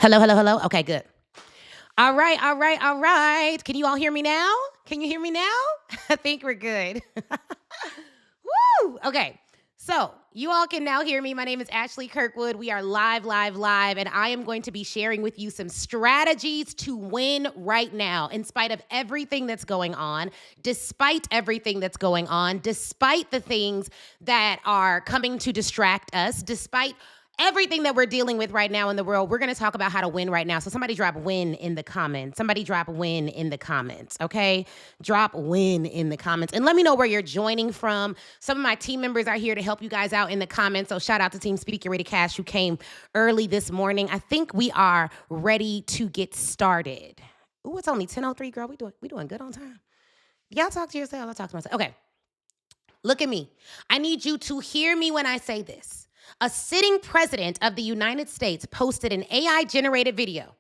Hello, hello, hello. Okay, good. All right, all right, all right. Can you all hear me now? Can you hear me now? I think we're good. Woo! Okay. So, you all can now hear me. My name is Ashley Kirkwood. We are live, live, live, and I am going to be sharing with you some strategies to win right now, in spite of everything that's going on, despite everything that's going on, despite the things that are coming to distract us, despite everything that we're dealing with right now in the world. We're going to talk about how to win right now. So somebody drop win in the comments. Somebody drop win in the comments, okay? Drop win in the comments. And let me know where you're joining from. Some of my team members are here to help you guys out in the comments. So shout out to Team Speak Your Ready Cash who came early this morning. I think we are ready to get started. Ooh, it's only 10:03, girl. We doing good on time. Y'all talk to yourself. I'll talk to myself. Okay. Look at me. I need you to hear me when I say this. A sitting president of the United States posted an AI-generated video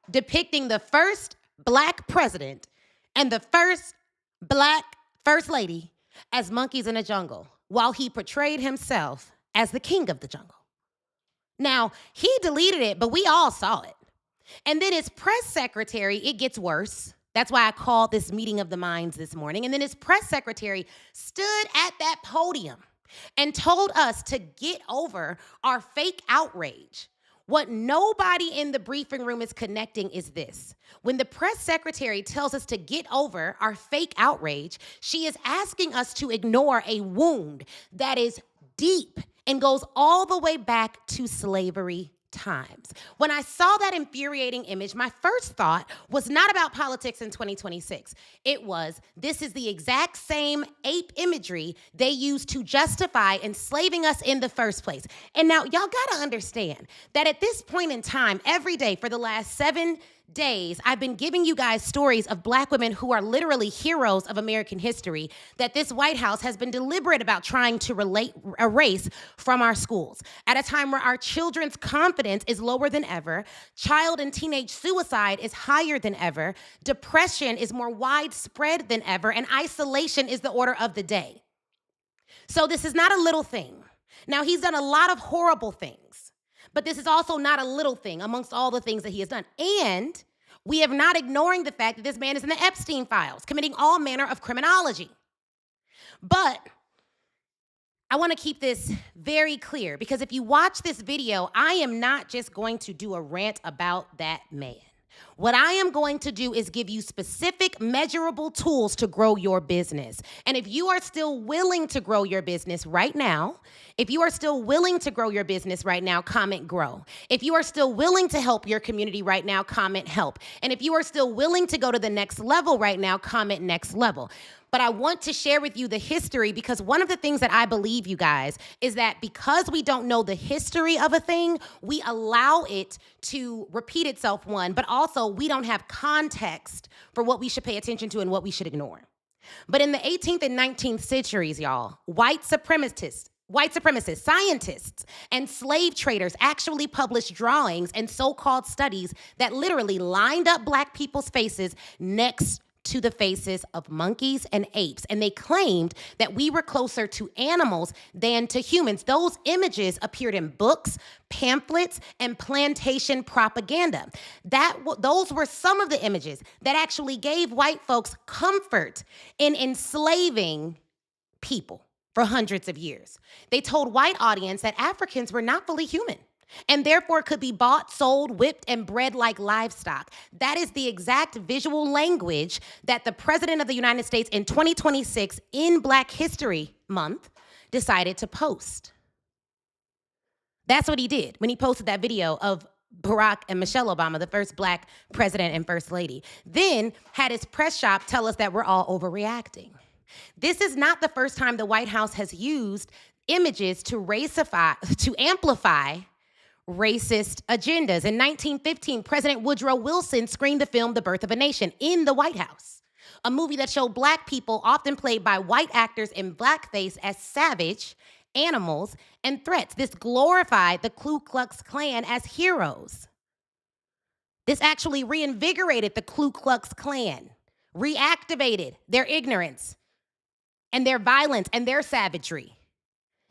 depicting the first Black president and the first Black first lady as monkeys in a jungle, while he portrayed himself as the king of the jungle. Now, he deleted it, but we all saw it. And then his press secretary, it gets worse. That's why I called this meeting of the minds this morning. And then his press secretary stood at that podium and told us to get over our fake outrage. What nobody in the briefing room is connecting is this. When the press secretary tells us to get over our fake outrage, she is asking us to ignore a wound that is deep and goes all the way back to slavery times. When I saw that infuriating image, my first thought was not about politics in 2026. It was, this is the exact same ape imagery they used to justify enslaving us in the first place. And now y'all gotta understand that at this point in time, every day for the last 7 days, I've been giving you guys stories of Black women who are literally heroes of American history that this White House has been deliberate about trying to erase from our schools. At a time where our children's confidence is lower than ever, child and teenage suicide is higher than ever, depression is more widespread than ever, and isolation is the order of the day. So this is not a little thing. Now, he's done a lot of horrible things, but this is also not a little thing amongst all the things that he has done. And we are not ignoring the fact that this man is in the Epstein files, committing all manner of criminology. But I want to keep this very clear, because if you watch this video, I am not just going to do a rant about that man. What I am going to do is give you specific, measurable tools to grow your business. And if you are still willing to grow your business right now, comment grow. If you are still willing to help your community right now, comment help. And if you are still willing to go to the next level right now, comment next level. But I want to share with you the history, because one of the things that I believe, you guys, is that because we don't know the history of a thing, we allow it to repeat itself, one, but also we don't have context for what we should pay attention to and what we should ignore. But in the 18th and 19th centuries, y'all, white supremacists, scientists, and slave traders actually published drawings and so-called studies that literally lined up Black people's faces next to the faces of monkeys and apes. And they claimed that we were closer to animals than to humans. Those images appeared in books, pamphlets, and plantation propaganda. Those were some of the images that actually gave white folks comfort in enslaving people for hundreds of years. They told white audience that Africans were not fully human, and therefore could be bought, sold, whipped, and bred like livestock. That is the exact visual language that the President of the United States in 2026 in Black History Month decided to post. That's what he did when he posted that video of Barack and Michelle Obama, the first Black president and first lady. Then had his press shop tell us that we're all overreacting. This is not the first time the White House has used images to amplify racist agendas. In 1915, President Woodrow Wilson screened the film The Birth of a Nation in the White House, a movie that showed Black people, often played by white actors in blackface, as savage animals and threats. This glorified the Ku Klux Klan as heroes. This actually reinvigorated the Ku Klux Klan, reactivated their ignorance and their violence and their savagery.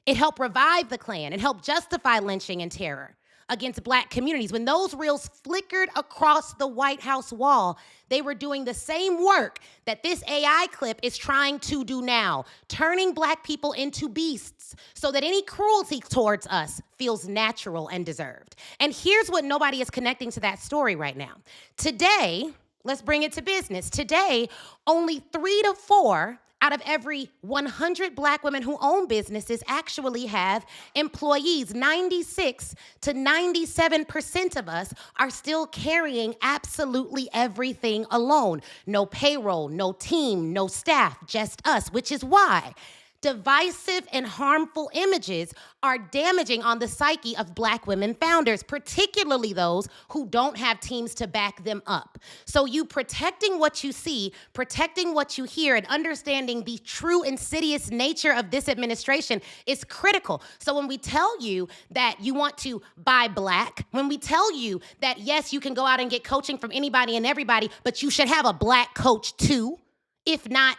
It helped revive the Klan and helped justify lynching and terror. against black communities. When those reels flickered across the White House wall, they were doing the same work that this AI clip is trying to do now, turning black people into beasts so that any cruelty towards us feels natural and deserved. And here's what nobody is connecting to that story right now. Today, let's bring it to business. Today, only 3 to 4 out of every 100 black women who own businesses actually have employees. 96 to 97% of us are still carrying absolutely everything alone. No payroll, no team, no staff, just us, which is why divisive and harmful images are damaging on the psyche of black women founders, particularly those who don't have teams to back them up. So you protecting what you see, protecting what you hear, and understanding the true insidious nature of this administration is critical. So when we tell you that you want to buy black, when we tell you that, yes, you can go out and get coaching from anybody and everybody, but you should have a black coach too, if not,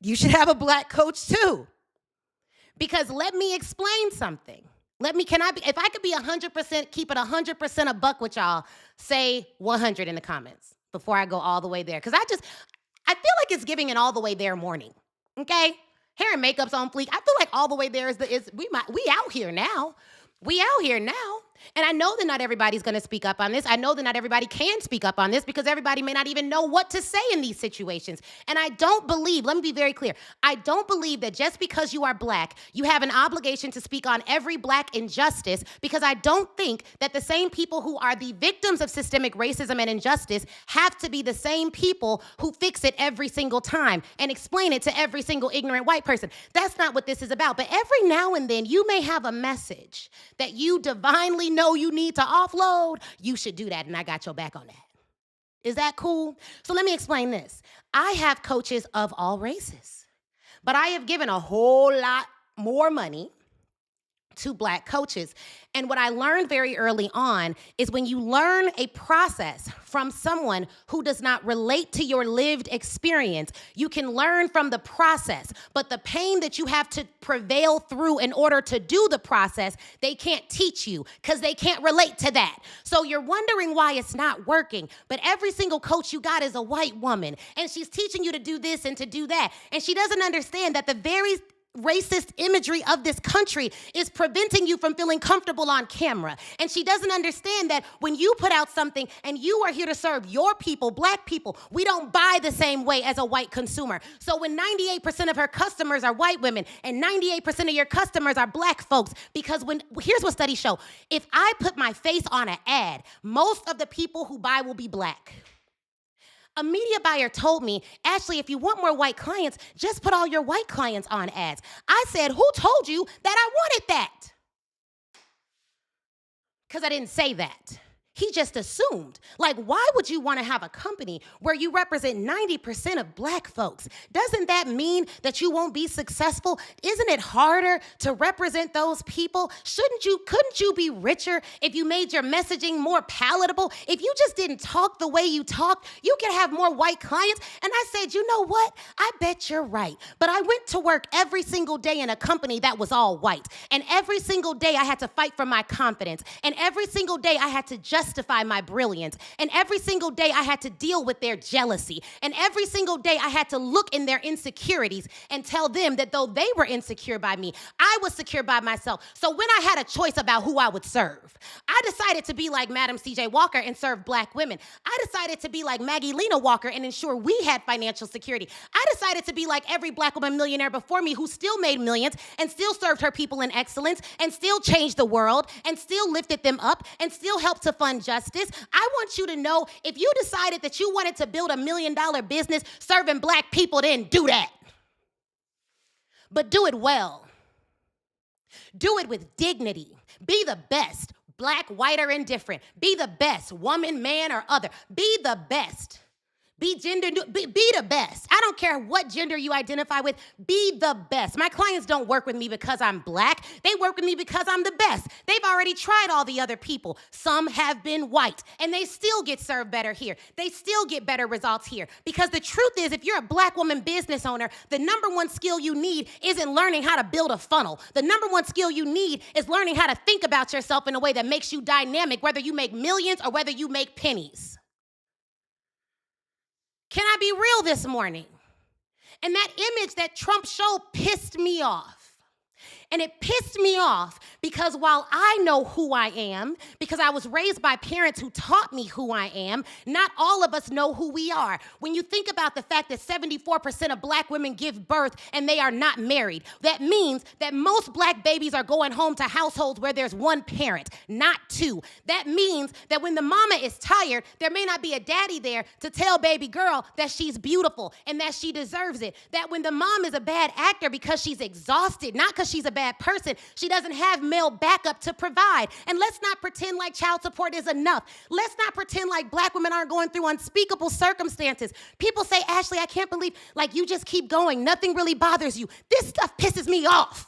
you should have a black coach too. Because let me explain something. If I could be 100%, keep it 100% a buck with y'all, say 100 in the comments before I go all the way there. Because I feel like it's giving an all the way there morning, okay? Hair and makeup's on fleek. I feel like all the way there we out here now. We out here now. And I know that not everybody's going to speak up on this. I know that not everybody can speak up on this because everybody may not even know what to say in these situations. And I don't believe, let me be very clear, I don't believe that just because you are black, you have an obligation to speak on every black injustice, because I don't think that the same people who are the victims of systemic racism and injustice have to be the same people who fix it every single time and explain it to every single ignorant white person. That's not what this is about. But every now and then you may have a message that you divinely know you need to offload. You should do that, and I got your back on that. Is that cool? So let me explain this. I have coaches of all races, but I have given a whole lot more money to black coaches. And what I learned very early on is when you learn a process from someone who does not relate to your lived experience, you can learn from the process. But the pain that you have to prevail through in order to do the process, they can't teach you because they can't relate to that. So you're wondering why it's not working. But every single coach you got is a white woman, and she's teaching you to do this and to do that. And she doesn't understand that the very racist imagery of this country is preventing you from feeling comfortable on camera. And she doesn't understand that when you put out something and you are here to serve your people, black people, we don't buy the same way as a white consumer. So when 98% of her customers are white women and 98% of your customers are black folks, because here's what studies show. If I put my face on an ad, most of the people who buy will be black. A media buyer told me, Ashley, if you want more white clients, just put all your white clients on ads. I said, who told you that I wanted that? Because I didn't say that. He just assumed. Like, why would you want to have a company where you represent 90% of black folks? Doesn't that mean that you won't be successful? Isn't it harder to represent those people? Couldn't you be richer if you made your messaging more palatable? If you just didn't talk the way you talk, you could have more white clients. And I said, you know what? I bet you're right. But I went to work every single day in a company that was all white. And every single day I had to fight for my confidence. And every single day I had to justify my brilliance. And every single day I had to deal with their jealousy. And every single day I had to look in their insecurities and tell them that though they were insecure by me, I was secure by myself. So when I had a choice about who I would serve, I decided to be like Madam C.J. Walker and serve black women. I decided to be like Maggie Lena Walker and ensure we had financial security. I decided to be like every black woman millionaire before me who still made millions and still served her people in excellence and still changed the world and still lifted them up and still helped to fund justice. I want you to know, if you decided that you wanted to build $1 million business serving black people, then do that. But do it well. Do it with dignity. Be the best, black, white, or indifferent. Be the best, woman, man, or other. Be the best. Be be the best. I don't care what gender you identify with. Be the best. My clients don't work with me because I'm black. They work with me because I'm the best. They've already tried all the other people. Some have been white, and they still get served better here. They still get better results here. Because the truth is, if you're a black woman business owner, the number one skill you need isn't learning how to build a funnel. The number one skill you need is learning how to think about yourself in a way that makes you dynamic, whether you make millions or whether you make pennies. Can I be real this morning? And that image that Trump showed pissed me off. And it pissed me off because while I know who I am, because I was raised by parents who taught me who I am, not all of us know who we are. When you think about the fact that 74% of black women give birth and they are not married, that means that most black babies are going home to households where there's one parent, not two. That means that when the mama is tired, there may not be a daddy there to tell baby girl that she's beautiful and that she deserves it. That when the mom is a bad actor because she's exhausted, not because she's a bad person, she doesn't have male backup to provide. And let's not pretend like child support is enough. Let's not pretend like black women aren't going through unspeakable circumstances. People say, Ashley, I can't believe, like, you just keep going. Nothing really bothers you. This stuff pisses me off.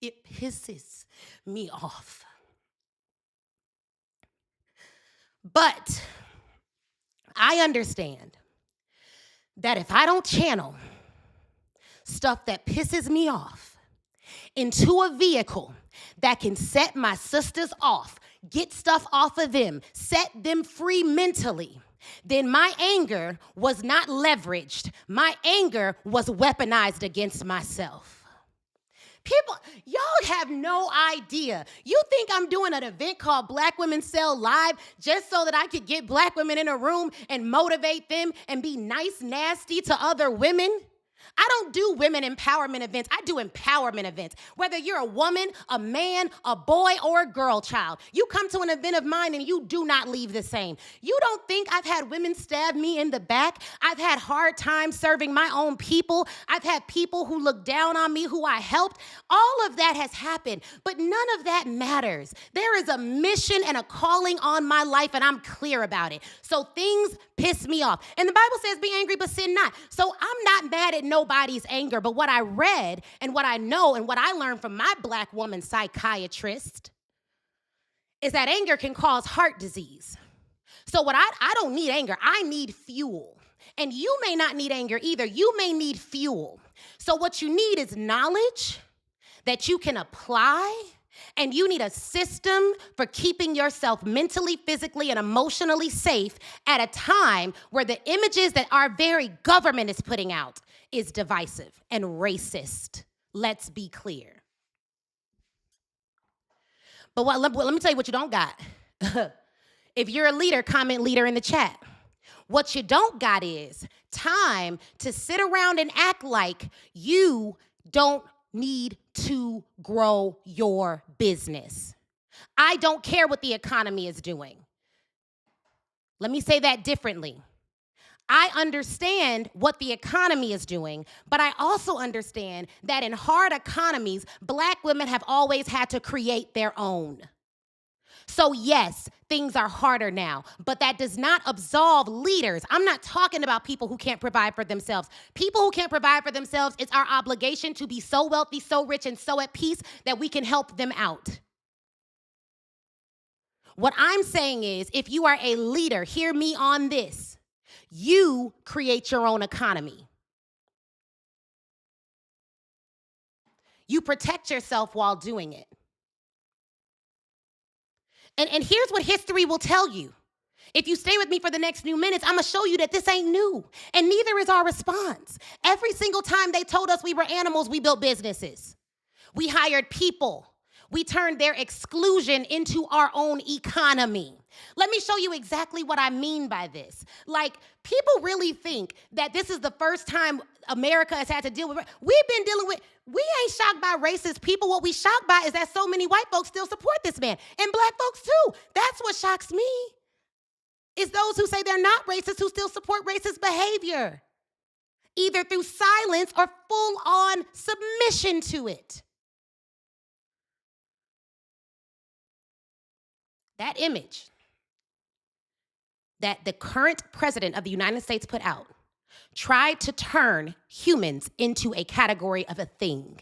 It pisses me off. But I understand that if I don't channel stuff that pisses me off into a vehicle that can set my sisters off, get stuff off of them, set them free mentally, then my anger was not leveraged. My anger was weaponized against myself. People, y'all have no idea. You think I'm doing an event called Black Women Sell Live just so that I could get black women in a room and motivate them and be nice, nasty to other women? I don't do women empowerment events. I do empowerment events. Whether you're a woman, a man, a boy, or a girl child, you come to an event of mine and you do not leave the same. You don't think I've had women stab me in the back? I've had hard times serving my own people. I've had people who look down on me who I helped. All of that has happened, but none of that matters. There is a mission and a calling on my life, and I'm clear about it. So things piss me off. And the Bible says, be angry, but sin not. So I'm not mad at nobody's anger, but what I read and what I know and what I learned from my black woman psychiatrist is that anger can cause heart disease. So I don't need anger. I need fuel. And you may not need anger either. You may need fuel. So what you need is knowledge that you can apply, and you need a system for keeping yourself mentally, physically, and emotionally safe at a time where the images that our very government is putting out is divisive and racist. Let's be clear. But let me tell you what you don't got. If you're a leader, comment leader in the chat. What you don't got is time to sit around and act like you don't need to grow your business. I don't care what the economy is doing. Let me say that differently. I understand what the economy is doing, but I also understand that in hard economies, black women have always had to create their own. So yes, things are harder now, but that does not absolve leaders. I'm not talking about people who can't provide for themselves. People who can't provide for themselves, it's our obligation to be so wealthy, so rich, and so at peace that we can help them out. What I'm saying is, if you are a leader, hear me on this. You create your own economy. You protect yourself while doing it. And here's what history will tell you. If you stay with me for the next few minutes, I'm going to show you that this ain't new, and neither is our response. Every single time they told us we were animals, we built businesses. We hired people. We turned their exclusion into our own economy. Let me show you exactly what I mean by this. Like, people really think that this is the first time America has had to deal with. We've been dealing with, we ain't shocked by racist people. What we shocked by is that so many white folks still support this man, and black folks too. That's what shocks me, is those who say they're not racist who still support racist behavior, either through silence or full-on submission to it. That image that the current president of the United States put out tried to turn humans into a category of a thing.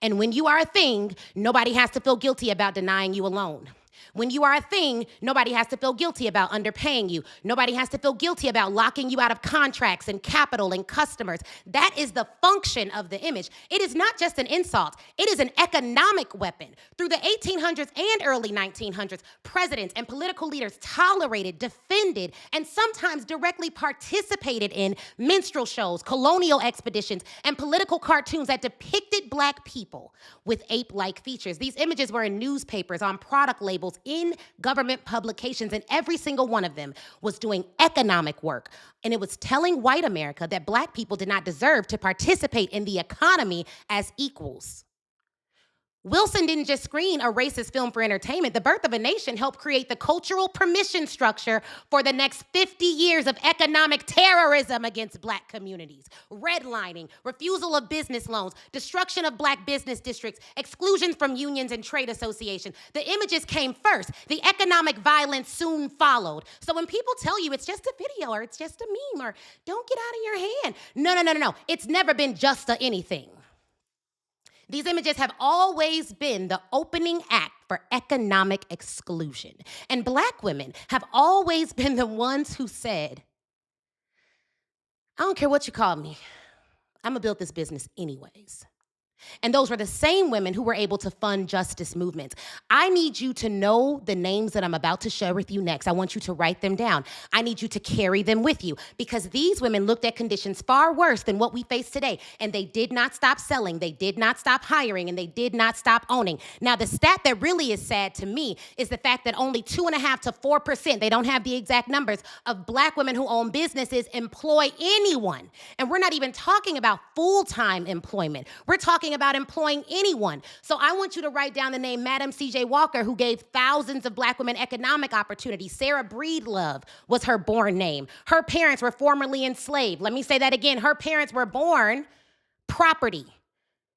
And when you are a thing, nobody has to feel guilty about denying you a loan. When you are a thing, nobody has to feel guilty about underpaying you. Nobody has to feel guilty about locking you out of contracts and capital and customers. That is the function of the image. It is not just an insult. It is an economic weapon. Through the 1800s and early 1900s, presidents and political leaders tolerated, defended, and sometimes directly participated in minstrel shows, colonial expeditions, and political cartoons that depicted Black people with ape-like features. These images were in newspapers, on product labels, in government publications, and every single one of them was doing economic work. And it was telling white America that Black people did not deserve to participate in the economy as equals. Wilson didn't just screen a racist film for entertainment. The Birth of a Nation helped create the cultural permission structure for the next 50 years of economic terrorism against Black communities. Redlining, refusal of business loans, destruction of Black business districts, exclusion from unions and trade associations. The images came first. The economic violence soon followed. So when people tell you it's just a video or it's just a meme or don't get out of your hand, no. It's never been just a anything. These images have always been the opening act for economic exclusion. And Black women have always been the ones who said, I don't care what you call me, I'm gonna build this business anyways. And those were the same women who were able to fund justice movements. I need you to know the names that I'm about to share with you next. I want you to write them down. I need you to carry them with you because these women looked at conditions far worse than what we face today. And they did not stop selling. They did not stop hiring. And they did not stop owning. Now, the stat that really is sad to me is the fact that only 2.5% to 4%, they don't have the exact numbers, of Black women who own businesses employ anyone. And we're not even talking about full-time employment. We're talking about employing anyone. So I want you to write down the name Madam C.J. Walker, who gave thousands of Black women economic opportunities. Sarah Breedlove was her born name. Her parents were formerly enslaved. Let me say that again. Her parents were born property.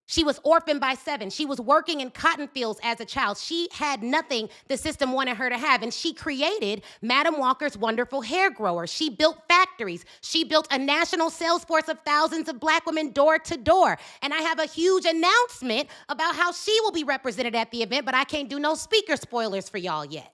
She was orphaned by 7. She was working in cotton fields as a child. She had nothing the system wanted her to have, and she created Madam Walker's Wonderful Hair Grower. She built factories. She built a national sales force of thousands of Black women door to door. And I have a huge announcement about how she will be represented at the event, but I can't do no speaker spoilers for y'all yet.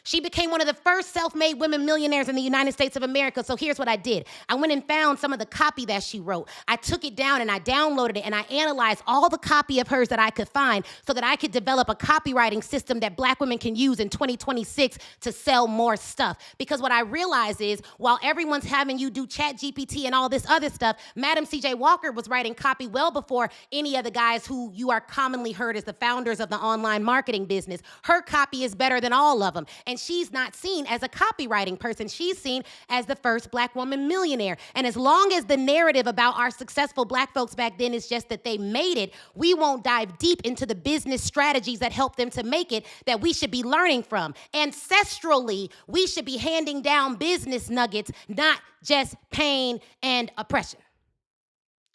She became one of the first self-made women millionaires in the United States of America. So here's what I did. I went and found some of the copy that she wrote. I took it down and I downloaded it and I analyzed all the copy of hers that I could find so that I could develop a copywriting system that Black women can use in 2026 to sell more stuff. Because what I realized is while everyone's having you do ChatGPT and all this other stuff, Madam C.J. Walker was writing copy well before any of the guys who you are commonly heard as the founders of the online marketing business. Her copy is better than all of them. And she's not seen as a copywriting person. She's seen as the first Black woman millionaire. And as long as the narrative about our successful Black folks back then is just that they made it, we won't dive deep into the business strategies that helped them to make it that we should be learning from. Ancestrally, we should be handing down business nuggets, not just pain and oppression.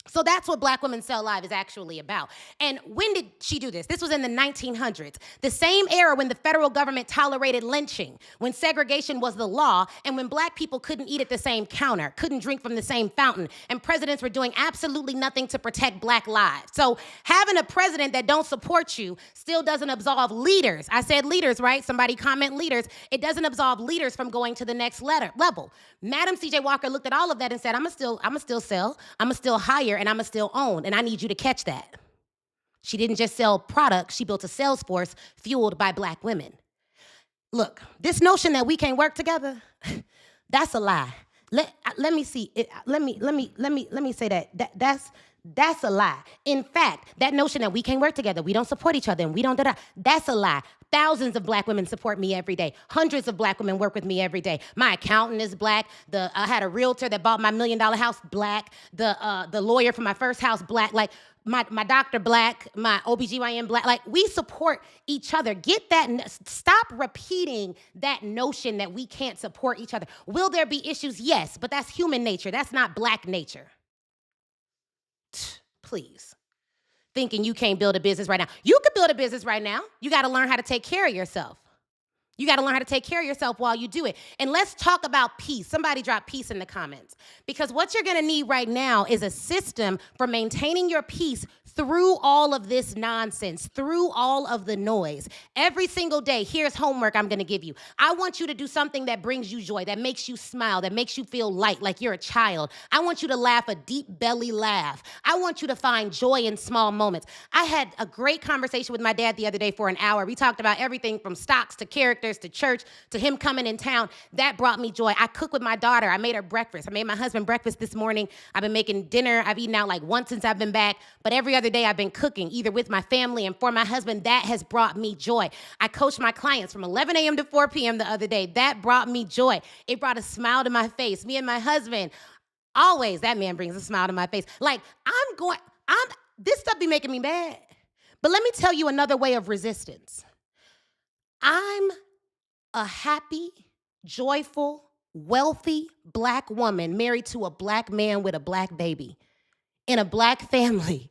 So that's what Black Women Sell Live is actually about. And when did she do this? This was in the 1900s, the same era when the federal government tolerated lynching, when segregation was the law, and when Black people couldn't eat at the same counter, couldn't drink from the same fountain, and presidents were doing absolutely nothing to protect Black lives. So having a president that don't support you still doesn't absolve leaders. I said leaders, right? Somebody comment leaders. It doesn't absolve leaders from going to the next level. Madam C.J. Walker looked at all of that and said, I'ma still sell, I'ma still hire, and I'ma still own, and I need you to catch that. She didn't just sell products, she built a sales force fueled by Black women. Look, this notion that we can't work together, that's a lie. Let me see. Let me say that. That's a lie. In fact, that notion that we can't work together, we don't support each other, and we don't that's a lie. Thousands of Black women support me every day. Hundreds of Black women work with me every day. My accountant is Black. I had a realtor that bought my $1 million house, Black. The lawyer for my first house, Black. Like my doctor, Black. My OBGYN, Black. Like we support each other. Get that. Stop repeating that notion that we can't support each other. Will there be issues? Yes, but that's human nature. That's not Black nature. Please. Thinking you can't build a business right now. You could build a business right now. You got to learn how to take care of yourself. You got to learn how to take care of yourself while you do it. And let's talk about peace. Somebody drop peace in the comments. Because what you're going to need right now is a system for maintaining your peace through all of this nonsense, through all of the noise. Every single day, here's homework I'm going to give you. I want you to do something that brings you joy, that makes you smile, that makes you feel light, like you're a child. I want you to laugh a deep belly laugh. I want you to find joy in small moments. I had a great conversation with my dad the other day for an hour. We talked about everything from stocks to characters to church to him coming in town. That brought me joy. I cook with my daughter. I made her breakfast. I made my husband breakfast this morning. I've been making dinner. I've eaten out like once since I've been back, but every other day I've been cooking, either with my family and for my husband. That has brought me joy. I coached my clients from 11 a.m. to 4 p.m. the other day. That brought me joy. It brought a smile to my face. Me and my husband, always, that man brings a smile to my face. Like, this stuff be making me mad. But let me tell you another way of resistance. I'm a happy, joyful, wealthy Black woman married to a Black man with a Black baby in a Black family.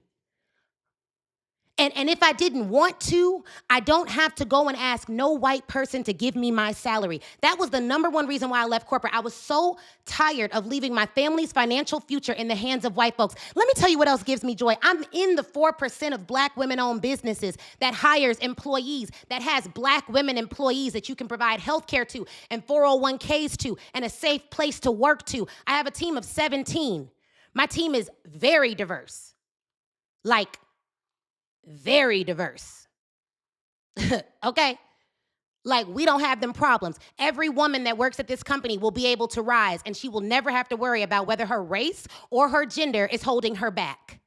And if I didn't want to, I don't have to go and ask no white person to give me my salary. That was the number one reason why I left corporate. I was so tired of leaving my family's financial future in the hands of white folks. Let me tell you what else gives me joy. I'm in the 4% of Black women-owned businesses that hires employees, that has Black women employees that you can provide health care to and 401ks to and a safe place to work to. I have a team of 17. My team is very diverse. Like, very diverse. Okay? Like, we don't have them problems. Every woman that works at this company will be able to rise, and she will never have to worry about whether her race or her gender is holding her back.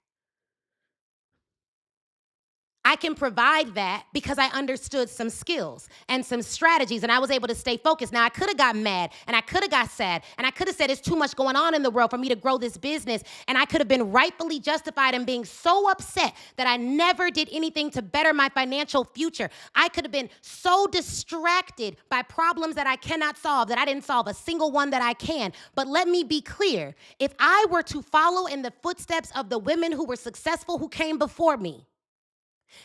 I can provide that because I understood some skills and some strategies, and I was able to stay focused. Now, I could have got mad, and I could have got sad, and I could have said it's too much going on in the world for me to grow this business, and I could have been rightfully justified in being so upset that I never did anything to better my financial future. I could have been so distracted by problems that I cannot solve that I didn't solve a single one that I can. But let me be clear. If I were to follow in the footsteps of the women who were successful who came before me,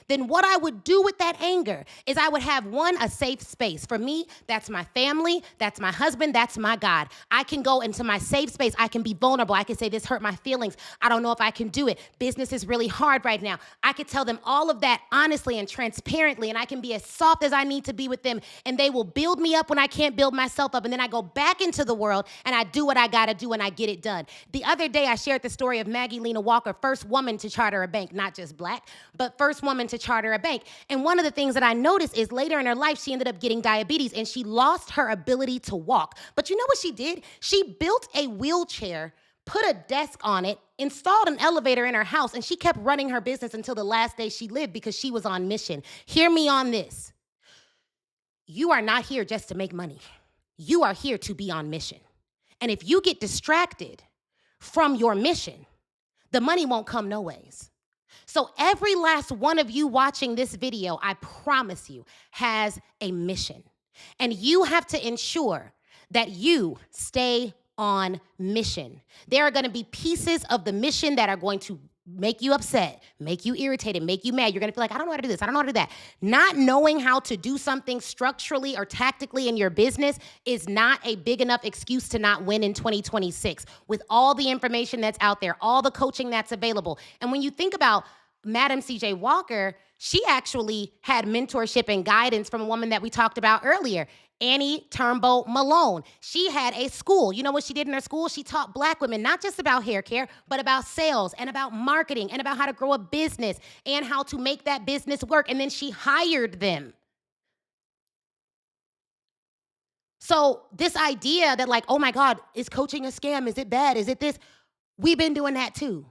then what I would do with that anger is I would have, one, a safe space. For me, that's my family, that's my husband, that's my God. I can go into my safe space. I can be vulnerable. I can say, this hurt my feelings. I don't know if I can do it. Business is really hard right now. I could tell them all of that honestly and transparently, and I can be as soft as I need to be with them, and they will build me up when I can't build myself up, and then I go back into the world, and I do what I gotta do, and I get it done. The other day, I shared the story of Maggie Lena Walker, first woman to charter a bank, not just Black, but first woman to charter a bank. And one of the things that I noticed is later in her life, she ended up getting diabetes and she lost her ability to walk. But you know what she did? She built a wheelchair, put a desk on it, installed an elevator in her house, and she kept running her business until the last day she lived because she was on mission. Hear me on this. You are not here just to make money. You are here to be on mission. And if you get distracted from your mission, the money won't come no ways. So every last one of you watching this video, I promise you, has a mission. And you have to ensure that you stay on mission. There are going to be pieces of the mission that are going to make you upset, make you irritated, make you mad. You're going to feel like, I don't know how to do this. I don't know how to do that. Not knowing how to do something structurally or tactically in your business is not a big enough excuse to not win in 2026 with all the information that's out there, all the coaching that's available. And when you think about Madam CJ Walker, she actually had mentorship and guidance from a woman that we talked about earlier, Annie Turnbow Malone. She had a school. You know what she did in her school? She taught Black women not just about hair care, but about sales and about marketing and about how to grow a business and how to make that business work. And then she hired them. So this idea that like, oh my God, is coaching a scam? Is it bad? Is it this? We've been doing that too.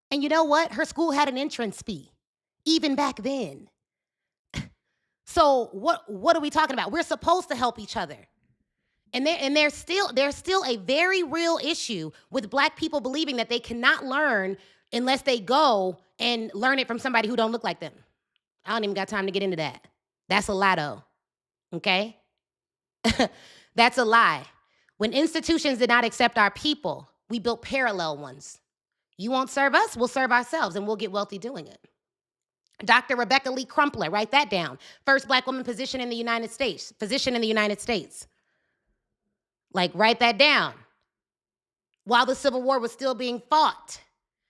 And you know what? Her school had an entrance fee, even back then. So what are we talking about? We're supposed to help each other. And there's still a very real issue with Black people believing that they cannot learn unless they go and learn it from somebody who don't look like them. I don't even got time to get into that. That's a lie though, okay? That's a lie. When institutions did not accept our people, we built parallel ones. You won't serve us, we'll serve ourselves, and we'll get wealthy doing it. Dr. Rebecca Lee Crumpler, write that down. First black woman physician in the United States. Like, write that down. While the Civil War was still being fought,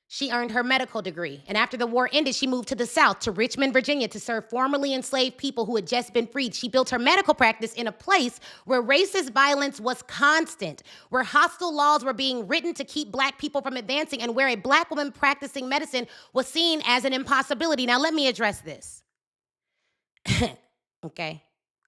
she earned her medical degree. And after the war ended, she moved to the South, to Richmond, Virginia, to serve formerly enslaved people who had just been freed. She built her medical practice in a place where racist violence was constant, where hostile laws were being written to keep black people from advancing, and where a black woman practicing medicine was seen as an impossibility. Now, let me address this. Okay?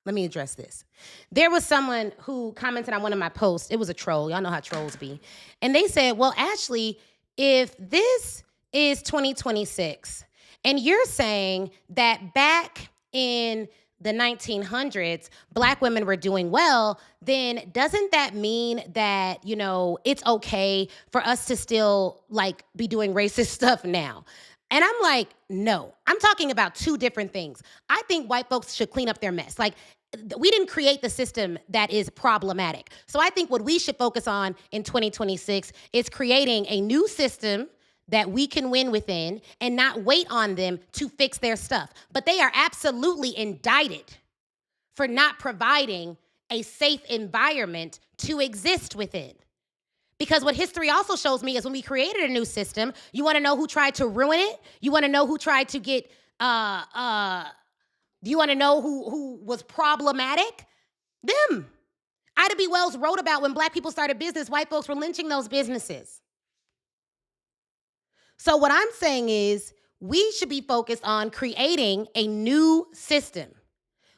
Let me address this. There was someone who commented on one of my posts. It was a troll. Y'all know how trolls be. And they said, well, Ashley, if this is 2026 and you're saying that back in the 1900s, black women were doing well, then doesn't that mean that, you know, it's okay for us to still like be doing racist stuff now? And I'm like, no, I'm talking about two different things. I think white folks should clean up their mess. Like, we didn't create the system that is problematic. So I think what we should focus on in 2026 is creating a new system that we can win within and not wait on them to fix their stuff. But they are absolutely indicted for not providing a safe environment to exist within. Because what history also shows me is when we created a new system, you want to know who tried to ruin it? You want to know who tried to get, you want to know who was problematic? Them. Ida B. Wells wrote about when black people started business, white folks were lynching those businesses. So what I'm saying is we should be focused on creating a new system.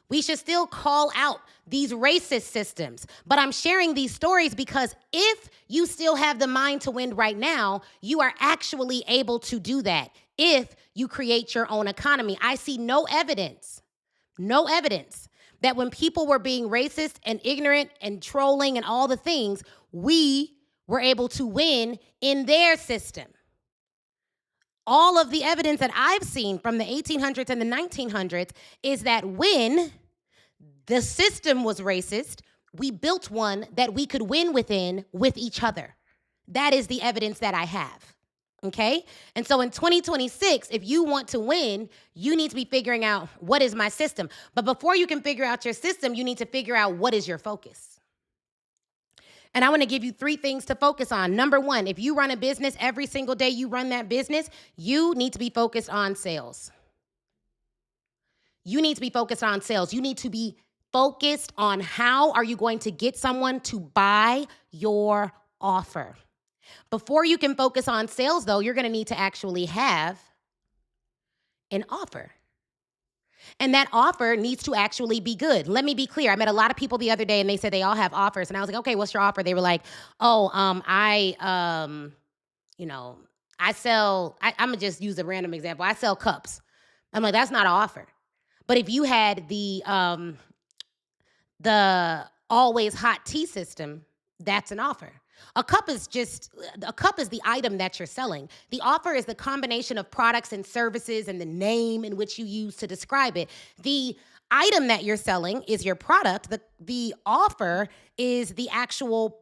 We should still call out these racist systems. But I'm sharing these stories because if you still have the mind to win right now, you are actually able to do that if you create your own economy. I see no evidence that when people were being racist and ignorant and trolling and all the things, we were able to win in their system. All of the evidence that I've seen from the 1800s and the 1900s is that when the system was racist, we built one that we could win within with each other. That is the evidence that I have, okay? And so in 2026, if you want to win, you need to be figuring out what is my system. But before you can figure out your system, you need to figure out what is your focus. And I want to give you 3 things to focus on. Number 1, if you run a business, every single day you run that business, you need to be focused on sales. You need to be focused on sales. You need to be focused on how are you going to get someone to buy your offer. Before you can focus on sales, though, you're going to need to actually have an offer. And that offer needs to actually be good. Let me be clear. I met a lot of people the other day and they said they all have offers. And I was like, okay, what's your offer? They were like, oh, I'm gonna just use a random example. I sell cups. I'm like, that's not an offer. But if you had the always hot tea system, that's an offer. A cup is the item that you're selling. The offer is the combination of products and services and the name in which you use to describe it. The item that you're selling is your product. The offer is the actual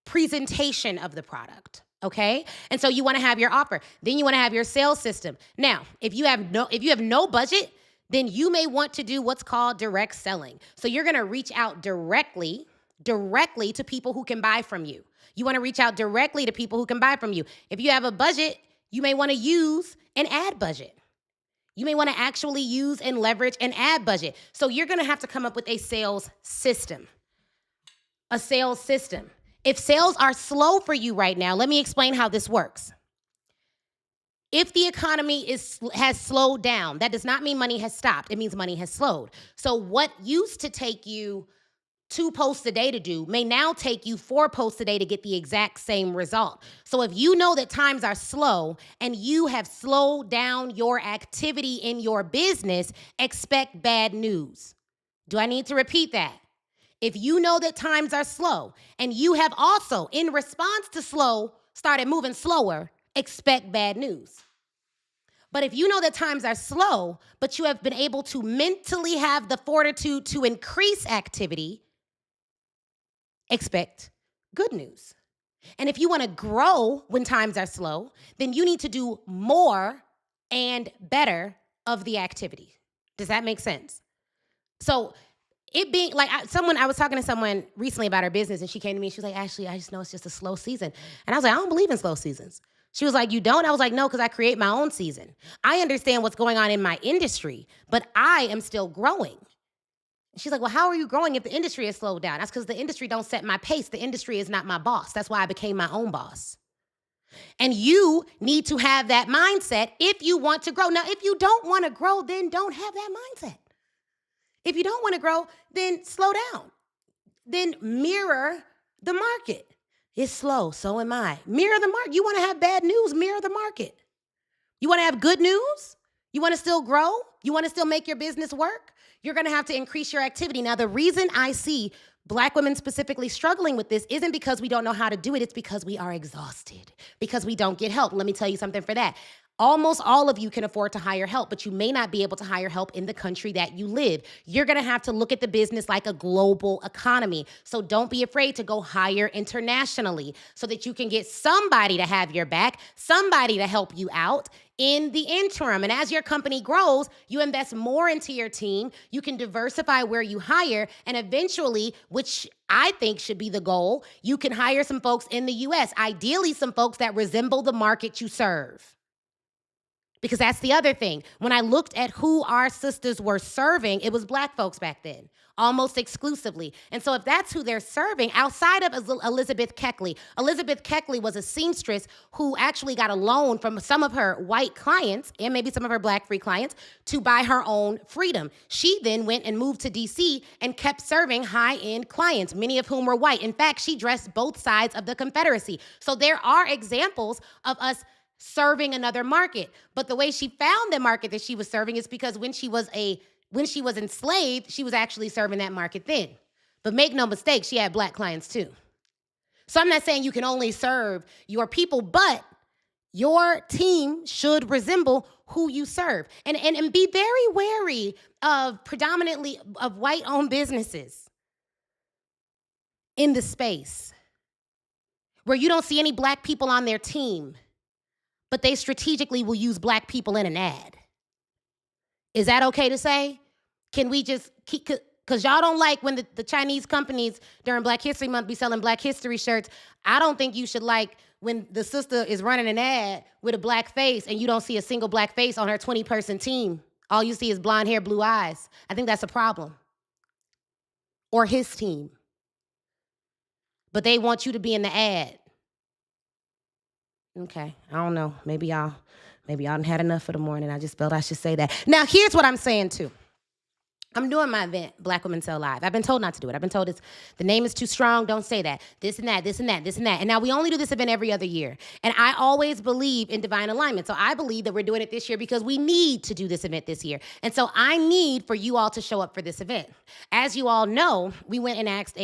presentation of the product. Okay? And so you want to have your offer. Then you want to have your sales system. Now, if you have no budget, then you may want to do what's called direct selling. So you're going to reach out directly to people who can buy from you. You want to reach out directly to people who can buy from you. If you have a budget, you may want to use an ad budget. You may want to actually use and leverage an ad budget. So you're going to have to come up with a sales system. A sales system. If sales are slow for you right now, let me explain how this works. If the economy has slowed down, that does not mean money has stopped. It means money has slowed. So what used to take you 2 posts a day to do may now take you 4 posts a day to get the exact same result. So if you know that times are slow and you have slowed down your activity in your business, expect bad news. Do I need to repeat that? If you know that times are slow and you have also, in response to slow, started moving slower, expect bad news. But if you know that times are slow, but you have been able to mentally have the fortitude to increase activity, expect good news. And if you want to grow when times are slow, then you need to do more and better of the activity. Does that make sense? So it being like I was talking to someone recently about her business, and she came to me and she was like, Ashley, I just know it's just a slow season. And I was like, I don't believe in slow seasons. She was like, you don't? I was like, no, because I create my own season. I understand what's going on in my industry, but I am still growing. She's like, well, how are you growing if the industry has slowed down? That's because the industry don't set my pace. The industry is not my boss. That's why I became my own boss. And you need to have that mindset if you want to grow. Now, if you don't want to grow, then don't have that mindset. If you don't want to grow, then slow down. Then mirror the market. It's slow, so am I. Mirror the market. You want to have bad news, mirror the market. You want to have good news? You want to still grow? You want to still make your business work? You're going to have to increase your activity. Now, the reason I see Black women specifically struggling with this isn't because we don't know how to do it. It's because we are exhausted, because we don't get help. Let me tell you something for that. Almost all of you can afford to hire help, but you may not be able to hire help in the country that you live. You're going to have to look at the business like a global economy. So don't be afraid to go hire internationally so that you can get somebody to have your back, somebody to help you out in the interim. And as your company grows, you invest more into your team. You can diversify where you hire, and eventually, which I think should be the goal, you can hire some folks in the US, ideally some folks that resemble the market you serve. Because that's the other thing. When I looked at who our sisters were serving, it was Black folks back then, almost exclusively. And so if that's who they're serving, outside of Elizabeth Keckley was a seamstress who actually got a loan from some of her white clients and maybe some of her Black free clients to buy her own freedom. She then went and moved to DC and kept serving high-end clients, many of whom were white. In fact, she dressed both sides of the Confederacy. So there are examples of us serving another market. But the way she found the market that she was serving is because when she was enslaved, she was actually serving that market then. But make no mistake, she had Black clients too. So I'm not saying you can only serve your people, but your team should resemble who you serve. And be very wary of predominantly of white-owned businesses in the space where you don't see any Black people on their team, but they strategically will use Black people in an ad. Is that okay to say? Can we just keep, because y'all don't like when the Chinese companies during Black History Month be selling Black History shirts. I don't think you should like when the sister is running an ad with a Black face and you don't see a single Black face on her 20-person team. All you see is blonde hair, blue eyes. I think that's a problem. Or his team. But they want you to be in the ad. Okay, I don't know. Maybe y'all done had enough for the morning. I just felt I should say that. Now, here's what I'm saying too. I'm doing my event, Black Women Sell Live. I've been told not to do it. I've been told the name is too strong. Don't say that. This and that, this and that, this and that. And now we only do this event every other year. And I always believe in divine alignment. So I believe that we're doing it this year because we need to do this event this year. And so I need for you all to show up for this event. As you all know, we went and asked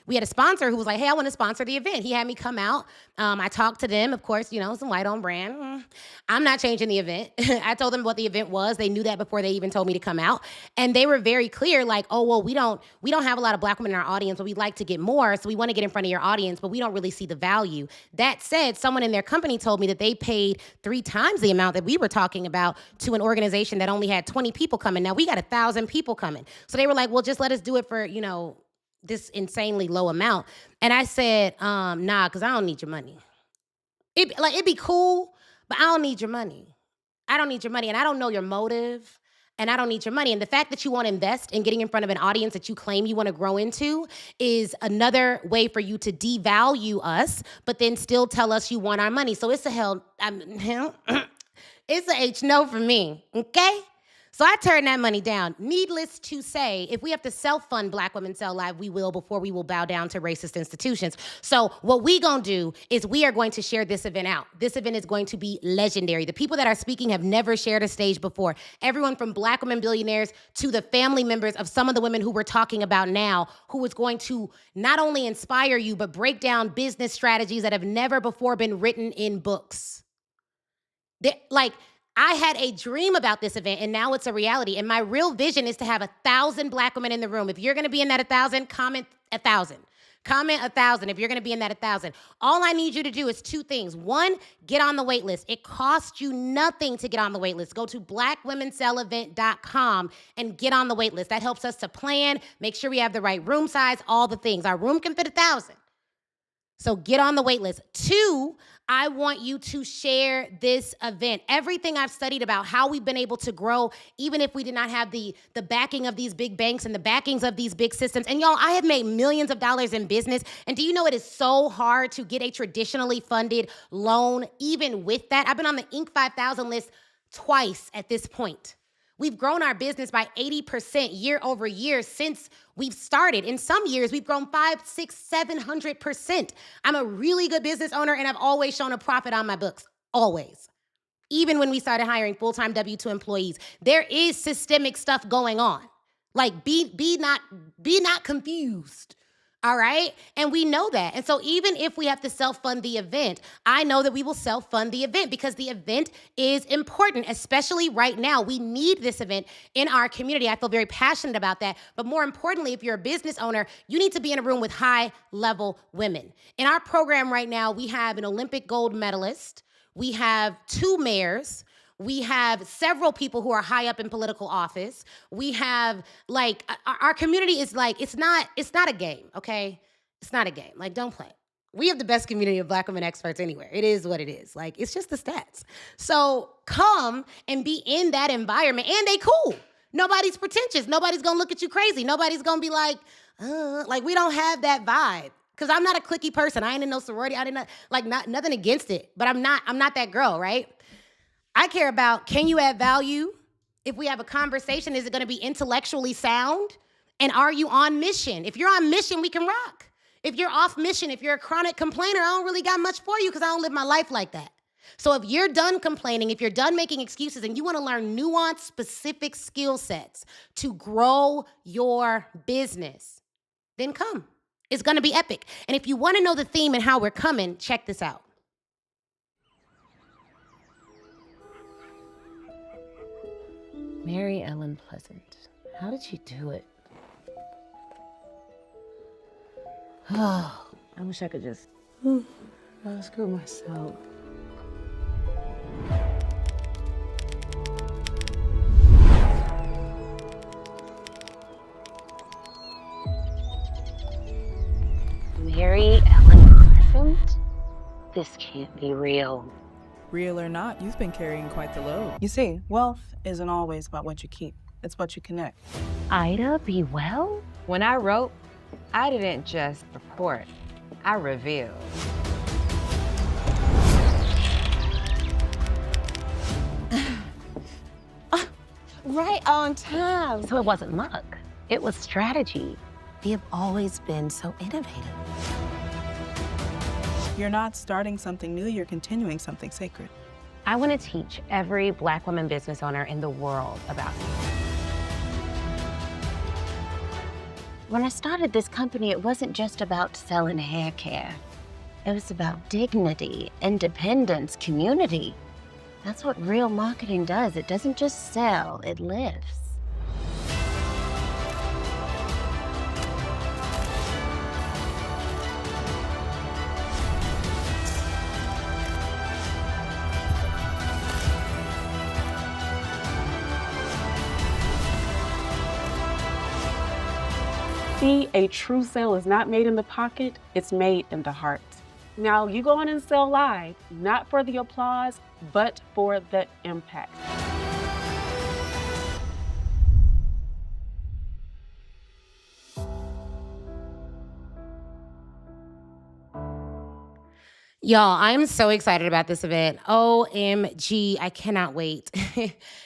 we had a sponsor who was like, hey, I want to sponsor the event. He had me come out. I talked to them, of course, some white-owned brand. I'm not changing the event. I told them what the event was. They knew that before they even told me to come out. And they were very clear, like, oh, well, we don't have a lot of Black women in our audience, but we'd like to get more, so we want to get in front of your audience, but we don't really see the value. That said, someone in their company told me that they paid 3 times the amount that we were talking about to an organization that only had 20 people coming. Now, we got 1,000 people coming. So they were like, well, just let us do it for, this insanely low amount. And I said, nah, because I don't need your money. It'd be cool, but I don't need your money. I don't need your money, and I don't know your motive, and I don't need your money. And the fact that you want to invest in getting in front of an audience that you claim you want to grow into is another way for you to devalue us, but then still tell us you want our money. So it's it's a H no for me, okay? So I turned that money down. Needless to say, if we have to self-fund Black Women Sell Live, we will before we will bow down to racist institutions. So what we gonna do is we are going to share this event out. This event is going to be legendary. The people that are speaking have never shared a stage before. Everyone from Black women billionaires to the family members of some of the women who we're talking about now, who is going to not only inspire you, but break down business strategies that have never before been written in books. I had a dream about this event, and now it's a reality. And my real vision is to have 1,000 Black women in the room. If you're going to be in that 1,000, comment 1,000. Comment 1,000 if you're going to be in that 1,000. All I need you to do is two things. One, get on the wait list. It costs you nothing to get on the wait list. Go to blackwomenselevent.com and get on the wait list. That helps us to plan, make sure we have the right room size, all the things. Our room can fit 1,000. So get on the wait list. Two, I want you to share this event. Everything I've studied about how we've been able to grow, even if we did not have the backing of these big banks and the backings of these big systems. And y'all, I have made millions of dollars in business. And do you know it is so hard to get a traditionally funded loan even with that? I've been on the Inc. 5000 list twice at this point. We've grown our business by 80% year over year since we've started. In some years, we've grown 500, 600, 700%. I'm a really good business owner, and I've always shown a profit on my books, always. Even when we started hiring full-time W-2 employees, there is systemic stuff going on. Like, be not confused. All right? And we know that. And so even if we have to self-fund the event, I know that we will self-fund the event because the event is important, especially right now. We need this event in our community. I feel very passionate about that. But more importantly, if you're a business owner, you need to be in a room with high-level women. In our program right now, we have an Olympic gold medalist. We have 2 mayors. We have several people who are high up in political office. We have, like, our community is like, it's not a game, okay? It's not a game. Like, don't play. We have the best community of Black women experts anywhere. It is what it is. Like, it's just the stats. So come and be in that environment, and they cool. Nobody's pretentious. Nobody's gonna look at you crazy. Nobody's gonna be like we don't have that vibe. Cause I'm not a cliquey person. I ain't in no sorority. I didn't nothing against it, but I'm not that girl, right? I care about, can you add value? If we have a conversation, is it gonna be intellectually sound? And are you on mission? If you're on mission, we can rock. If you're off mission, if you're a chronic complainer, I don't really got much for you because I don't live my life like that. So if you're done complaining, if you're done making excuses and you wanna learn nuanced, specific skill sets to grow your business, then come. It's gonna be epic. And if you wanna know the theme and how we're coming, check this out. Mary Ellen Pleasant. How did she do it? Oh, I wish I could just screw myself. Mary Ellen Pleasant? This can't be real. Real or not, you've been carrying quite the load. You see, wealth isn't always about what you keep. It's what you connect. Ida B. Well? When I wrote, I didn't just report, I revealed. Right on time. So it wasn't luck. It was strategy. We have always been so innovative. You're not starting something new, you're continuing something sacred. I want to teach every Black woman business owner in the world about it. When I started this company, it wasn't just about selling hair care. It was about dignity, independence, community. That's what real marketing does. It doesn't just sell, it lives. See, a true sale is not made in the pocket, it's made in the heart. Now, you go on and sell live, not for the applause, but for the impact. Y'all, I'm so excited about this event. OMG, I cannot wait.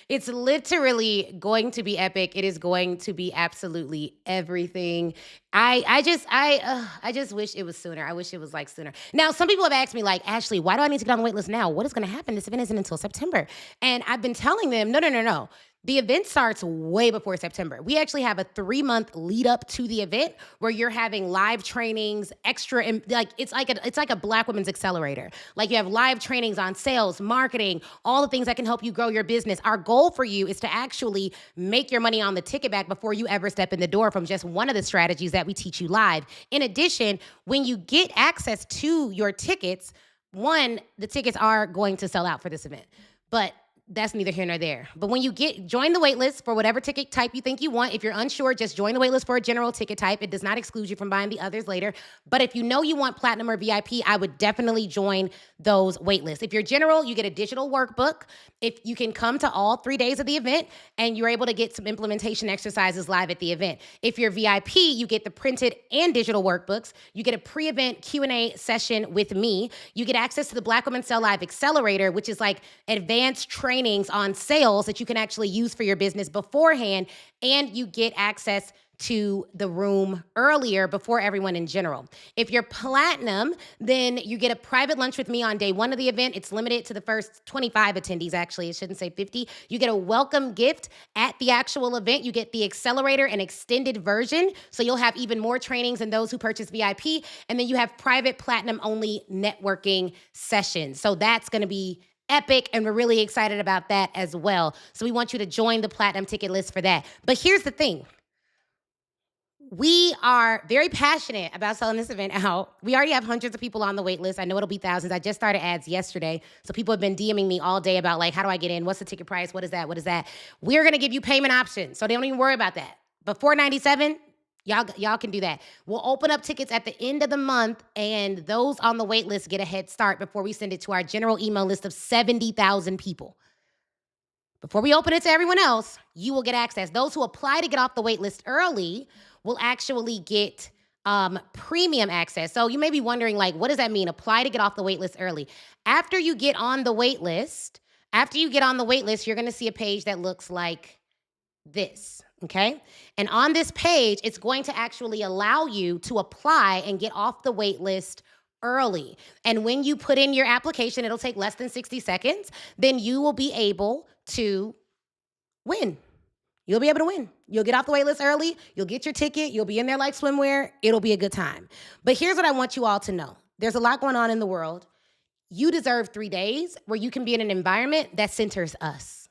It's literally going to be epic. It is going to be absolutely everything. I just wish it was sooner. I wish it was like sooner. Now, some people have asked me like, Ashley, why do I need to get on the wait list now? What is gonna happen? This event isn't until September. And I've been telling them, no. The event starts way before September. We actually have a 3-month lead up to the event where you're having live trainings, it's like a Black Women's Accelerator. Like you have live trainings on sales, marketing, all the things that can help you grow your business. Our goal for you is to actually make your money on the ticket back before you ever step in the door from just one of the strategies that we teach you live. In addition, when you get access to your tickets, one, the tickets are going to sell out for this event, but that's neither here nor there. But when you join the wait list for whatever ticket type you think you want. If you're unsure, just join the wait list for a general ticket type. It does not exclude you from buying the others later. But if you know you want platinum or VIP, I would definitely join those wait lists. If you're general, you get a digital workbook. If you can come to all 3 days of the event and you're able to get some implementation exercises live at the event. If you're VIP, you get the printed and digital workbooks. You get a pre-event Q&A session with me. You get access to the Black Women Sell Live Accelerator, which is like advanced trainings on sales that you can actually use for your business beforehand, and you get access to the room earlier before everyone in general. If you're platinum, then you get a private lunch with me on day 1 of the event. It's limited to the first 25 attendees, actually. It shouldn't say 50. You get a welcome gift at the actual event. You get the accelerator and extended version, so you'll have even more trainings than those who purchase VIP. And then you have private platinum-only networking sessions. So that's going to be epic, and we're really excited about that as well. So we want you to join the platinum ticket list for that. But here's the thing. We are very passionate about selling this event out. We already have hundreds of people on the wait list. I know it'll be thousands. I just started ads yesterday. So people have been DMing me all day about, like, how do I get in? What's the ticket price? What is that? What is that? We're going to give you payment options, so don't even worry about that. But $497, y'all can do that. We'll open up tickets at the end of the month, and those on the wait list get a head start before we send it to our general email list of 70,000 people. Before we open it to everyone else, you will get access. Those who apply to get off the wait list early will actually get premium access. So you may be wondering, like, what does that mean? Apply to get off the wait list early. After you get on the wait list, you're going to see a page that looks like this, okay? And on this page, it's going to actually allow you to apply and get off the wait list early. And when you put in your application, it'll take less than 60 seconds, then you will be able to win. You'll be able to win. You'll get off the wait list early. You'll get your ticket. You'll be in there like swimwear. It'll be a good time. But here's what I want you all to know. There's a lot going on in the world. You deserve 3 days where you can be in an environment that centers us,